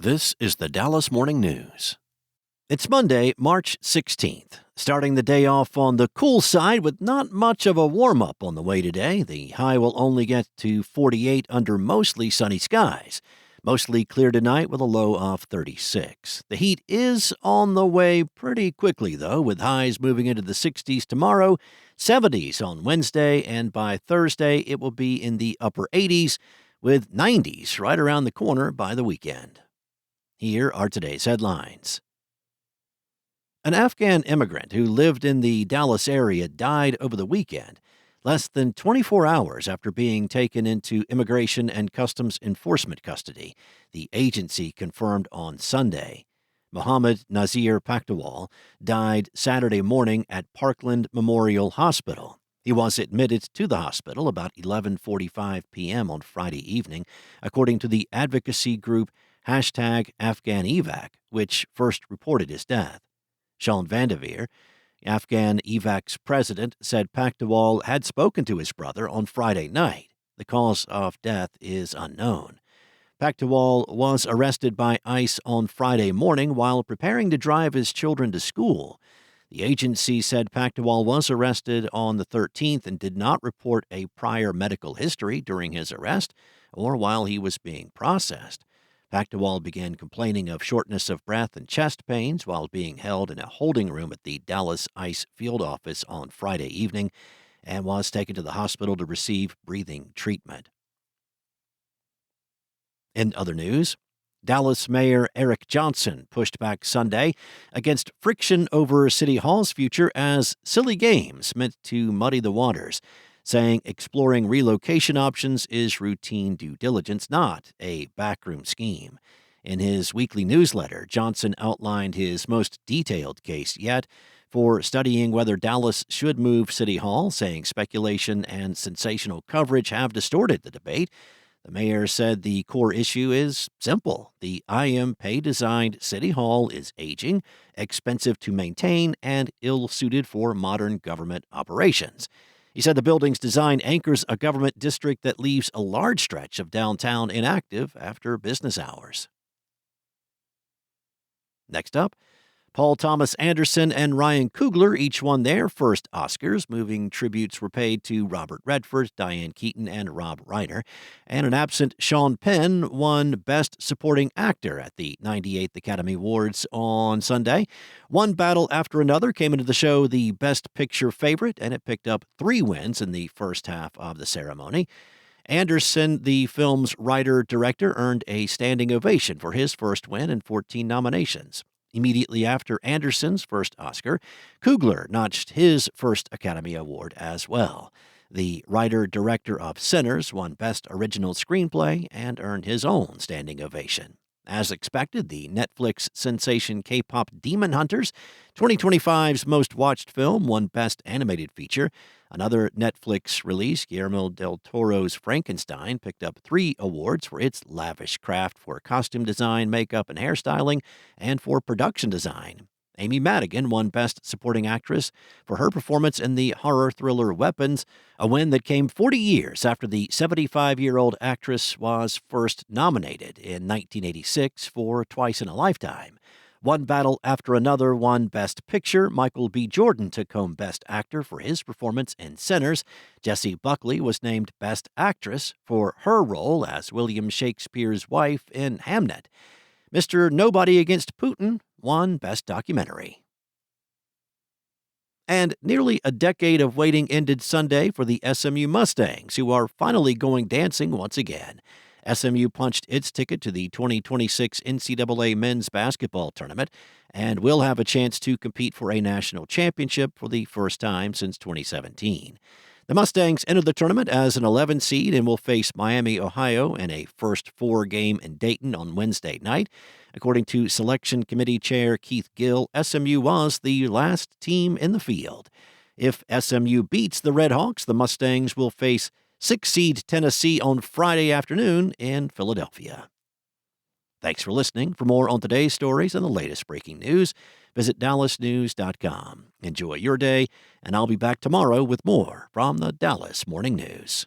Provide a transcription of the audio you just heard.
This is the Dallas Morning News. It's Monday, March 16th, starting the day off on the cool side with not much of a warm-up on the way today. The high will only get to 48 under mostly sunny skies. Mostly clear tonight with a low of 36. The heat is on the way pretty quickly, though, with highs moving into the 60s tomorrow, 70s on Wednesday, and by Thursday it will be in the upper 80s, with 90s right around the corner by the weekend. Here are today's headlines. An Afghan immigrant who lived in the Dallas area died over the weekend, less than 24 hours after being taken into Immigration and Customs Enforcement custody, the agency confirmed on Sunday. Mohammad Nazeer Paktyawal died Saturday morning at Parkland Memorial Hospital. He was admitted to the hospital about 11:45 p.m. on Friday evening, according to the advocacy group #AfghanEvac, which first reported his death. Sean Penn, Afghan Evac's president, said Paktyawal had spoken to his brother on Friday night. The cause of death is unknown. Paktyawal was arrested by ICE on Friday morning while preparing to drive his children to school. The agency said Paktyawal was arrested on the 13th and did not report a prior medical history during his arrest or while he was being processed. Paktyawal began complaining of shortness of breath and chest pains while being held in a holding room at the Dallas ICE field office on Friday evening and was taken to the hospital to receive breathing treatment. In other news, Dallas Mayor Eric Johnson pushed back Sunday against friction over City Hall's future as silly games meant to muddy the waters, saying exploring relocation options is routine due diligence, not a backroom scheme. In his weekly newsletter, Johnson outlined his most detailed case yet for studying whether Dallas should move City Hall, saying speculation and sensational coverage have distorted the debate. The mayor said the core issue is simple. The Pei-designed City Hall is aging, expensive to maintain, and ill-suited for modern government operations. He said the building's design anchors a government district that leaves a large stretch of downtown inactive after business hours. Next up, Paul Thomas Anderson and Ryan Coogler each won their first Oscars. Moving tributes were paid to Robert Redford, Diane, Keaton, and Rob Reiner. And an absent Sean Penn won Best Supporting Actor at the 98th Academy Awards on Sunday. One battle after another came into the show the Best Picture favorite, and it picked up 3 wins in the first half of the ceremony. Anderson, the film's writer-director, earned a standing ovation for his first win and 14 nominations. Immediately after Anderson's first Oscar, Coogler notched his first Academy Award as well. The writer-director of Sinners won Best Original Screenplay and earned his own standing ovation. As expected, the Netflix sensation K-pop Demon Hunters, 2025's most-watched film, won Best Animated Feature. Another Netflix release, Guillermo del Toro's Frankenstein, picked up 3 awards for its lavish craft for costume design, makeup, and hairstyling, and for production design. Amy Madigan won Best Supporting Actress for her performance in the horror thriller Weapons, a win that came 40 years after the 75-year-old actress was first nominated in 1986 for Twice in a Lifetime. One battle after another won Best Picture. Michael B. Jordan took home Best Actor for his performance in Sinners. Jessie Buckley was named Best Actress for her role as William Shakespeare's wife in Hamnet. Mr. Nobody Against Putin won Best Documentary. And nearly a decade of waiting ended Sunday for the SMU Mustangs, who are finally going dancing once again. SMU punched its ticket to the 2026 NCAA men's basketball tournament and will have a chance to compete for a national championship for the first time since 2017. The Mustangs entered the tournament as an 11 seed and will face Miami, Ohio in a first 4 game in Dayton on Wednesday night. According to Selection Committee Chair Keith Gill, SMU was the last team in the field. If SMU beats the Redhawks, the Mustangs will face 6-seed Tennessee on Friday afternoon in Philadelphia. Thanks for listening. For more on today's stories and the latest breaking news, visit dallasnews.com. Enjoy your day, and I'll be back tomorrow with more from the Dallas Morning News.